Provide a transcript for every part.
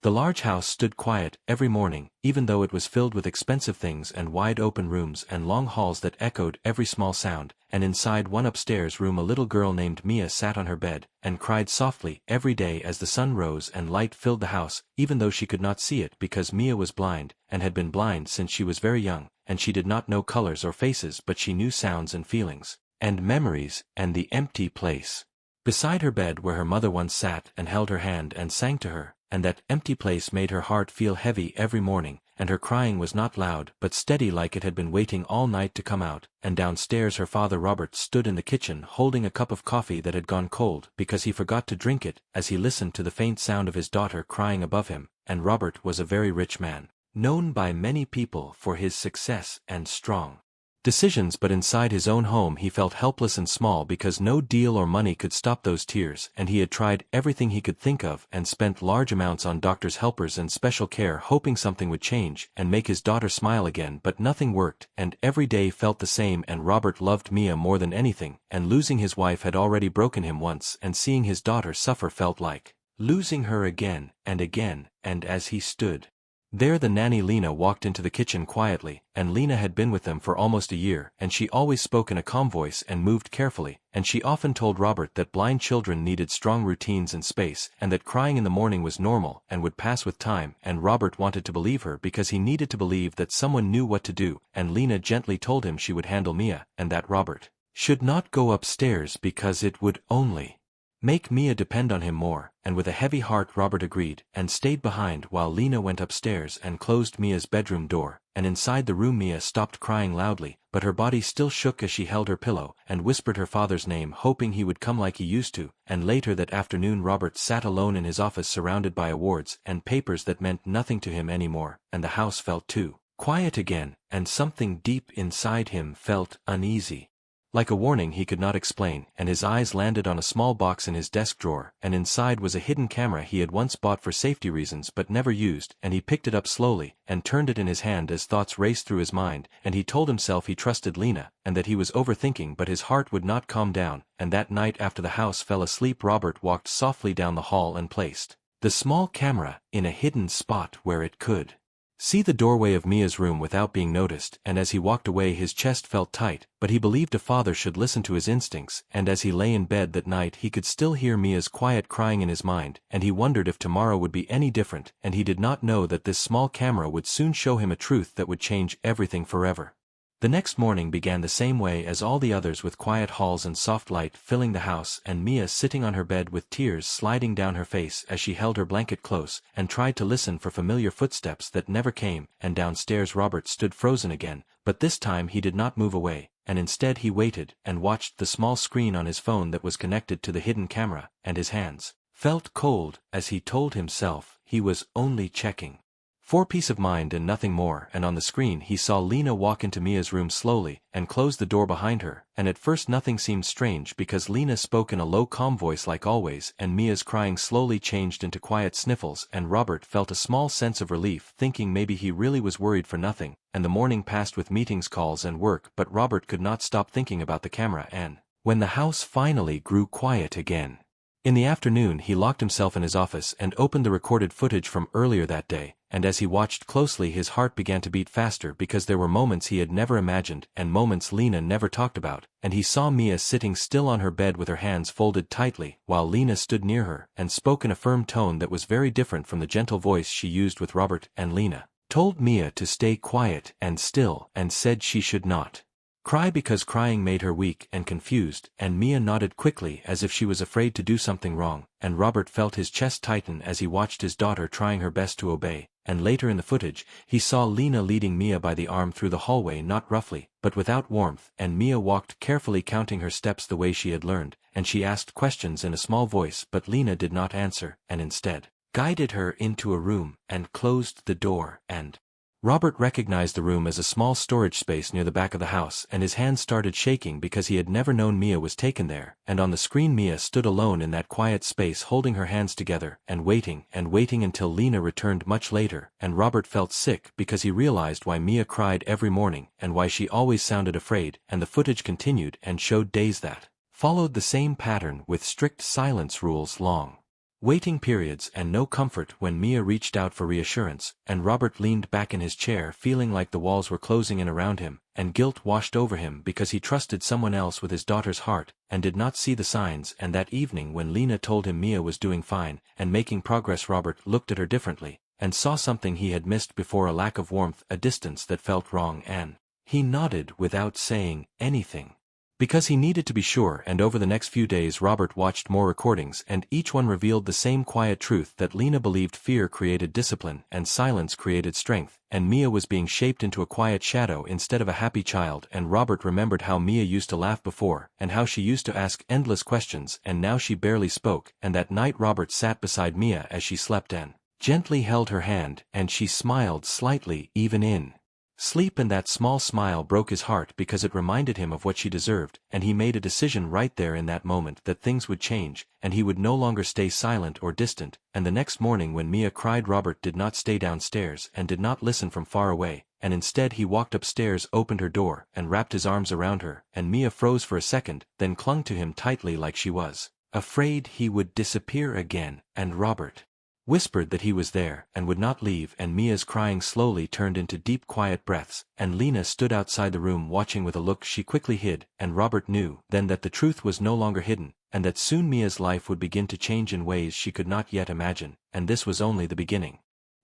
The large house stood quiet every morning, even though it was filled with expensive things and wide open rooms and long halls that echoed every small sound, and inside one upstairs room a little girl named Mia sat on her bed, and cried softly every day as the sun rose and light filled the house, even though she could not see it because Mia was blind, and had been blind since she was very young, and she did not know colors or faces but she knew sounds and feelings, and memories, and the empty place beside her bed where her mother once sat and held her hand and sang to her, and that empty place made her heart feel heavy every morning, and her crying was not loud but steady like it had been waiting all night to come out, and downstairs her father Robert stood in the kitchen holding a cup of coffee that had gone cold because he forgot to drink it as he listened to the faint sound of his daughter crying above him, and Robert was a very rich man, known by many people for his success and strong decisions, but inside his own home he felt helpless and small because no deal or money could stop those tears, and he had tried everything he could think of and spent large amounts on doctors' helpers and special care hoping something would change and make his daughter smile again, but nothing worked, and every day felt the same, and Robert loved Mia more than anything, and losing his wife had already broken him once, and seeing his daughter suffer felt like losing her again, and as he stood there the nanny Lena walked into the kitchen quietly, and Lena had been with them for almost a year, and she always spoke in a calm voice and moved carefully, and she often told Robert that blind children needed strong routines and space, and that crying in the morning was normal and would pass with time, and Robert wanted to believe her because he needed to believe that someone knew what to do, and Lena gently told him she would handle Mia, and that Robert should not go upstairs because it would only make Mia depend on him more, and with a heavy heart Robert agreed, and stayed behind while Lena went upstairs and closed Mia's bedroom door, and inside the room Mia stopped crying loudly, but her body still shook as she held her pillow, and whispered her father's name hoping he would come like he used to, and later that afternoon Robert sat alone in his office surrounded by awards and papers that meant nothing to him anymore, and the house felt too quiet again, and something deep inside him felt uneasy. Like a warning he could not explain, and his eyes landed on a small box in his desk drawer, and inside was a hidden camera he had once bought for safety reasons but never used, and he picked it up slowly, and turned it in his hand as thoughts raced through his mind, and he told himself he trusted Lena, and that he was overthinking, but his heart would not calm down, and that night after the house fell asleep Robert walked softly down the hall and placed the small camera in a hidden spot where it could see the doorway of Mia's room without being noticed, and as he walked away his chest felt tight, but he believed a father should listen to his instincts, and as he lay in bed that night he could still hear Mia's quiet crying in his mind, and he wondered if tomorrow would be any different, and he did not know that this small camera would soon show him a truth that would change everything forever. The next morning began the same way as all the others, with quiet halls and soft light filling the house, and Mia sitting on her bed with tears sliding down her face as she held her blanket close and tried to listen for familiar footsteps that never came, and downstairs Robert stood frozen again, but this time he did not move away, and instead he waited and watched the small screen on his phone that was connected to the hidden camera, and his hands felt cold as he told himself he was only checking for peace of mind and nothing more, and on the screen he saw Lena walk into Mia's room slowly and close the door behind her, and at first nothing seemed strange because Lena spoke in a low calm voice like always, and Mia's crying slowly changed into quiet sniffles, and Robert felt a small sense of relief thinking maybe he really was worried for nothing, and the morning passed with meetings, calls and work, but Robert could not stop thinking about the camera, and when the house finally grew quiet again in the afternoon he locked himself in his office and opened the recorded footage from earlier that day, and as he watched closely his heart began to beat faster because there were moments he had never imagined and moments Lena never talked about, and he saw Mia sitting still on her bed with her hands folded tightly while Lena stood near her and spoke in a firm tone that was very different from the gentle voice she used with Robert, and Lena told Mia to stay quiet and still and said she should not cry because crying made her weak and confused, and Mia nodded quickly as if she was afraid to do something wrong, and Robert felt his chest tighten as he watched his daughter trying her best to obey, and later in the footage, he saw Lena leading Mia by the arm through the hallway, not roughly, but without warmth, and Mia walked carefully counting her steps the way she had learned, and she asked questions in a small voice but Lena did not answer, and instead guided her into a room and closed the door, and Robert recognized the room as a small storage space near the back of the house, and his hands started shaking because he had never known Mia was taken there, and on the screen Mia stood alone in that quiet space holding her hands together and waiting until Lena returned much later, and Robert felt sick because he realized why Mia cried every morning and why she always sounded afraid, and the footage continued and showed days that followed the same pattern with strict silence rules long Waiting periods and no comfort when Mia reached out for reassurance, and Robert leaned back in his chair feeling like the walls were closing in around him, and guilt washed over him because he trusted someone else with his daughter's heart, and did not see the signs. And that evening when Lena told him Mia was doing fine, and making progress, Robert looked at her differently, and saw something he had missed before: a lack of warmth, a distance that felt wrong, and he nodded without saying anything. Because he needed to be sure. And over the next few days Robert watched more recordings, and each one revealed the same quiet truth: that Lena believed fear created discipline, and silence created strength, and Mia was being shaped into a quiet shadow instead of a happy child. And Robert remembered how Mia used to laugh before, and how she used to ask endless questions, and now she barely spoke. And that night Robert sat beside Mia as she slept and gently held her hand, and she smiled slightly even in sleep, and that small smile broke his heart because it reminded him of what she deserved. And he made a decision right there in that moment that things would change, and he would no longer stay silent or distant. And the next morning when Mia cried, Robert did not stay downstairs and did not listen from far away, and instead he walked upstairs, opened her door, and wrapped his arms around her. And Mia froze for a second, then clung to him tightly like she was afraid he would disappear again. And Robert whispered that he was there and would not leave, and Mia's crying slowly turned into deep quiet breaths, and Lena stood outside the room watching with a look she quickly hid. And Robert knew then that the truth was no longer hidden, and that soon Mia's life would begin to change in ways she could not yet imagine, and this was only the beginning.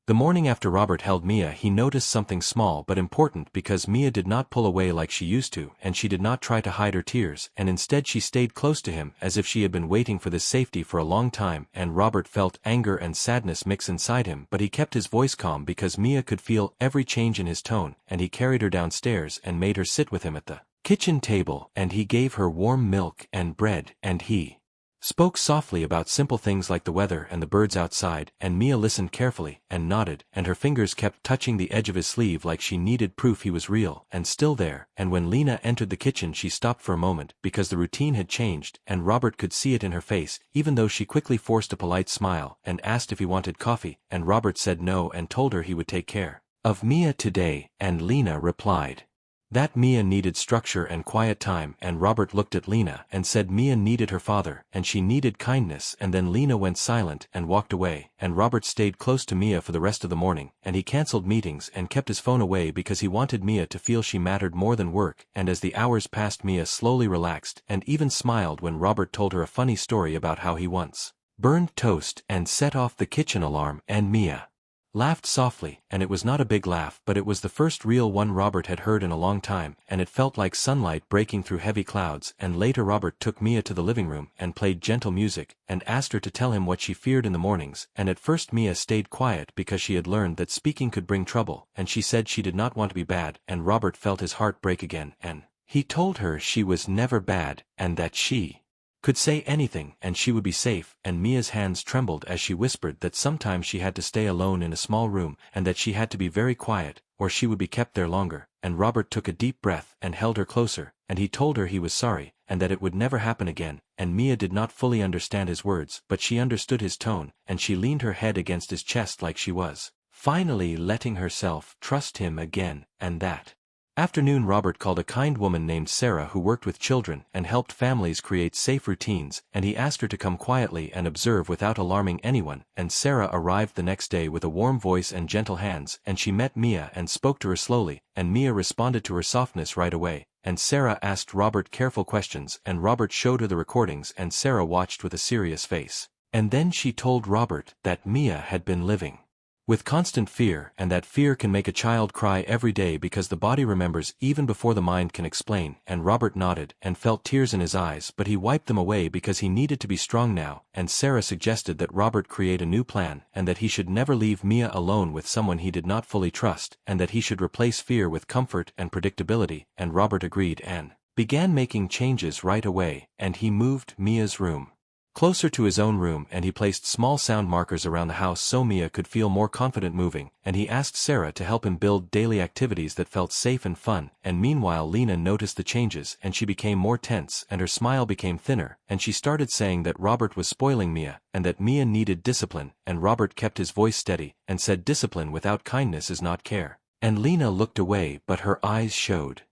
The morning after Robert held Mia, he noticed something small but important, because Mia did not pull away like she used to, and she did not try to hide her tears, and instead she stayed close to him as if she had been waiting for this safety for a long time. And Robert felt anger and sadness mix inside him, but he kept his voice calm because Mia could feel every change in his tone. And he carried her downstairs and made her sit with him at the kitchen table, and he gave her warm milk and bread, and he spoke softly about simple things like the weather and the birds outside. And Mia listened carefully and nodded, and her fingers kept touching the edge of his sleeve like she needed proof he was real and still there. And when Lena entered the kitchen she stopped for a moment because the routine had changed, and Robert could see it in her face, even though she quickly forced a polite smile and asked if he wanted coffee. And Robert said no and told her he would take care of Mia today. And Lena replied that Mia needed structure and quiet time, and Robert looked at Lena and said Mia needed her father, and she needed kindness. And then Lena went silent and walked away, and Robert stayed close to Mia for the rest of the morning, and he cancelled meetings and kept his phone away because he wanted Mia to feel she mattered more than work. And as the hours passed, Mia slowly relaxed and even smiled when Robert told her a funny story about how he once burned toast and set off the kitchen alarm, and Mia laughed softly, and it was not a big laugh, but it was the first real one Robert had heard in a long time, and it felt like sunlight breaking through heavy clouds. And later Robert took Mia to the living room and played gentle music, and asked her to tell him what she feared in the mornings. And at first Mia stayed quiet because she had learned that speaking could bring trouble, and she said she did not want to be bad. And Robert felt his heart break again, and he told her she was never bad, and that she could say anything and she would be safe. And Mia's hands trembled as she whispered that sometimes she had to stay alone in a small room, and that she had to be very quiet or she would be kept there longer. And Robert took a deep breath and held her closer, and he told her he was sorry and that it would never happen again. And Mia did not fully understand his words, but she understood his tone, and she leaned her head against his chest like she was finally letting herself trust him again. And that afternoon Robert called a kind woman named Sarah who worked with children and helped families create safe routines, and he asked her to come quietly and observe without alarming anyone. And Sarah arrived the next day with a warm voice and gentle hands, and she met Mia and spoke to her slowly, and Mia responded to her softness right away. And Sarah asked Robert careful questions, and Robert showed her the recordings, and Sarah watched with a serious face. And then she told Robert that Mia had been living with constant fear, and that fear can make a child cry every day because the body remembers even before the mind can explain. And Robert nodded and felt tears in his eyes, but he wiped them away because he needed to be strong now. And Sarah suggested that Robert create a new plan, and that he should never leave Mia alone with someone he did not fully trust, and that he should replace fear with comfort and predictability. And Robert agreed and began making changes right away. And he moved Mia's room closer to his own room, and he placed small sound markers around the house so Mia could feel more confident moving, and he asked Sarah to help him build daily activities that felt safe and fun. And meanwhile Lena noticed the changes, and she became more tense and her smile became thinner, and she started saying that Robert was spoiling Mia, and that Mia needed discipline. And Robert kept his voice steady and said discipline without kindness is not care. And Lena looked away, but her eyes showed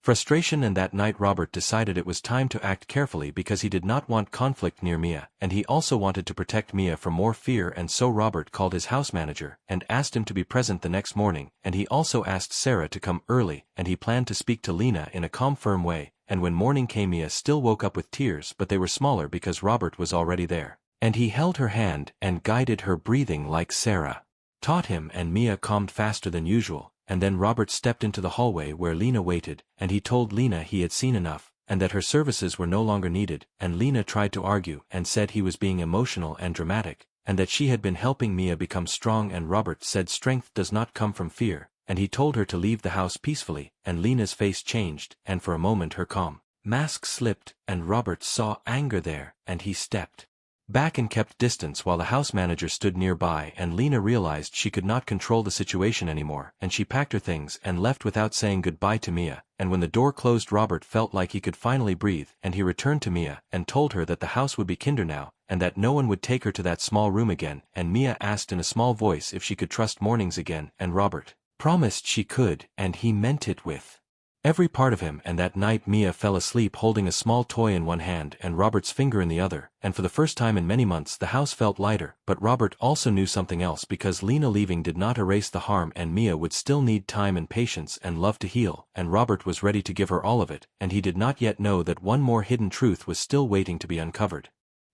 Frustration, and that night Robert decided it was time to act carefully because he did not want conflict near Mia, and he also wanted to protect Mia from more fear, and so Robert called his house manager and asked him to be present the next morning, and he also asked Sarah to come early, and he planned to speak to Lena in a calm, firm way, and when morning came Mia still woke up with tears, but they were smaller because Robert was already there, and he held her hand and guided her breathing like Sarah taught him, and Mia calmed faster than usual. And then Robert stepped into the hallway where Lena waited, and he told Lena he had seen enough, and that her services were no longer needed, and Lena tried to argue and said he was being emotional and dramatic, and that she had been helping Mia become strong, and Robert said strength does not come from fear, and he told her to leave the house peacefully, and Lena's face changed, and for a moment her calm mask slipped, and Robert saw anger there, and he stepped back and kept distance while the house manager stood nearby, and Lena realized she could not control the situation anymore, and she packed her things and left without saying goodbye to Mia, and when the door closed Robert felt like he could finally breathe, and he returned to Mia and told her that the house would be kinder now, and that no one would take her to that small room again, and Mia asked in a small voice if she could trust mornings again, and Robert promised she could, and he meant it with every part of him, and that night Mia fell asleep holding a small toy in one hand and Robert's finger in the other, and for the first time in many months the house felt lighter, but Robert also knew something else, because Lena leaving did not erase the harm, and Mia would still need time and patience and love to heal, and Robert was ready to give her all of it, and he did not yet know that one more hidden truth was still waiting to be uncovered.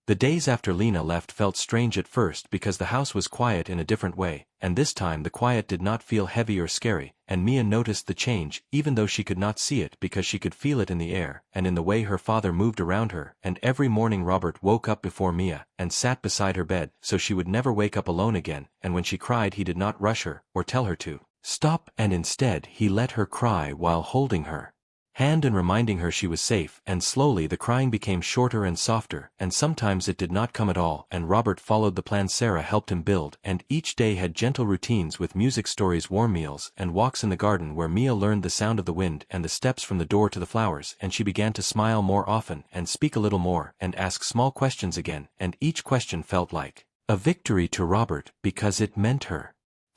The days after Lena left felt strange at first because the house was quiet in a different way, and this time the quiet did not feel heavy or scary, and Mia noticed the change even though she could not see it because she could feel it in the air and in the way her father moved around her, and every morning Robert woke up before Mia and sat beside her bed so she would never wake up alone again, and when she cried he did not rush her or tell her to stop, and instead he let her cry while holding her hand and reminding her she was safe, and slowly the crying became shorter and softer, and sometimes it did not come at all, and Robert followed the plan Sarah helped him build, and each day had gentle routines with music, stories, warm meals, and walks in the garden where Mia learned the sound of the wind and the steps from the door to the flowers, and she began to smile more often and speak a little more and ask small questions again, and each question felt like a victory to Robert because it meant her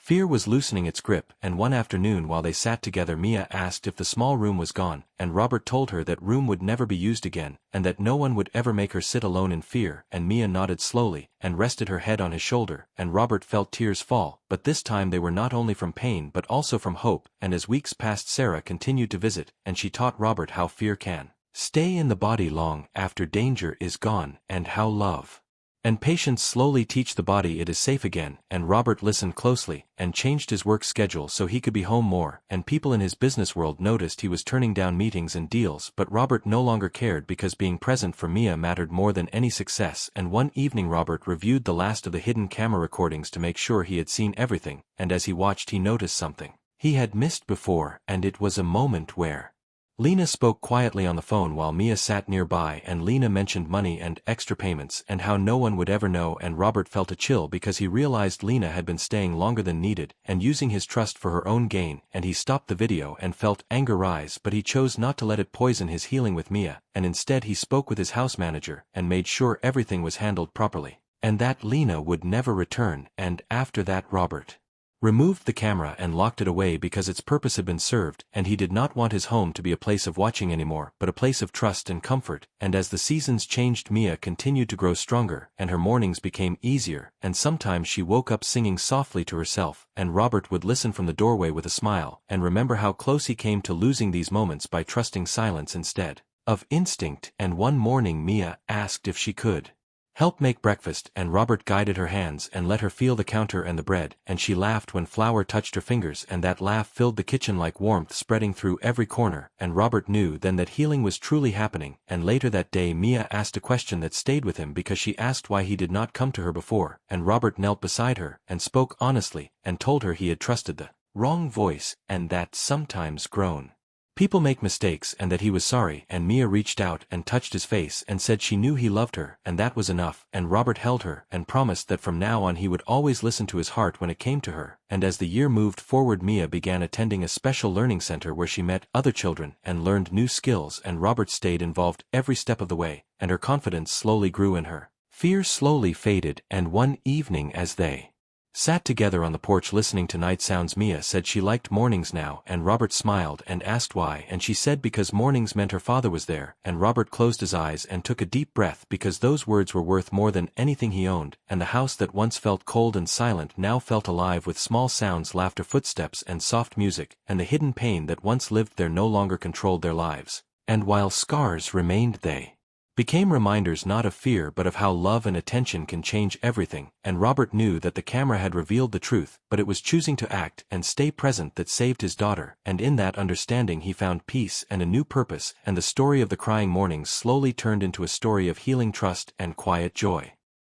fear was loosening its grip, and one afternoon while they sat together Mia asked if the small room was gone, and Robert told her that room would never be used again, and that no one would ever make her sit alone in fear, and Mia nodded slowly, and rested her head on his shoulder, and Robert felt tears fall, but this time they were not only from pain but also from hope, and as weeks passed Sarah continued to visit, and she taught Robert how fear can stay in the body long after danger is gone, and how love and patience slowly teach the body it is safe again, and Robert listened closely, and changed his work schedule so he could be home more, and people in his business world noticed he was turning down meetings and deals, but Robert no longer cared because being present for Mia mattered more than any success, and one evening Robert reviewed the last of the hidden camera recordings to make sure he had seen everything, and as he watched he noticed something he had missed before, and it was a moment where Lena spoke quietly on the phone while Mia sat nearby, and Lena mentioned money and extra payments and how no one would ever know, and Robert felt a chill because he realized Lena had been staying longer than needed and using his trust for her own gain, and he stopped the video and felt anger rise, but he chose not to let it poison his healing with Mia, and instead he spoke with his house manager and made sure everything was handled properly, and that Lena would never return, and after that Robert removed the camera and locked it away because its purpose had been served, and he did not want his home to be a place of watching anymore but a place of trust and comfort, and as the seasons changed Mia continued to grow stronger, and her mornings became easier, and sometimes she woke up singing softly to herself, and Robert would listen from the doorway with a smile, and remember how close he came to losing these moments by trusting silence instead of instinct, and one morning Mia asked if she could help make breakfast, and Robert guided her hands and let her feel the counter and the bread, and she laughed when flour touched her fingers, and that laugh filled the kitchen like warmth spreading through every corner, and Robert knew then that healing was truly happening, and later that day Mia asked a question that stayed with him because she asked why he did not come to her before, and Robert knelt beside her and spoke honestly, and told her he had trusted the wrong voice, and that sometimes grown people make mistakes, and that he was sorry, and Mia reached out and touched his face and said she knew he loved her, and that was enough, and Robert held her and promised that from now on he would always listen to his heart when it came to her, and as the year moved forward Mia began attending a special learning center where she met other children and learned new skills, and Robert stayed involved every step of the way, and her confidence slowly grew in her fear slowly faded, and one evening as they sat together on the porch listening to night sounds. Mia said she liked mornings now, and Robert smiled and asked why, and she said because mornings meant her father was there, and Robert closed his eyes and took a deep breath because those words were worth more than anything he owned, and the house that once felt cold and silent now felt alive with small sounds, laughter, footsteps and soft music, and the hidden pain that once lived there no longer controlled their lives. And while scars remained, they became reminders not of fear but of how love and attention can change everything, and Robert knew that the camera had revealed the truth, but it was choosing to act and stay present that saved his daughter, and in that understanding he found peace and a new purpose, and the story of the crying mornings slowly turned into a story of healing, trust, and quiet joy.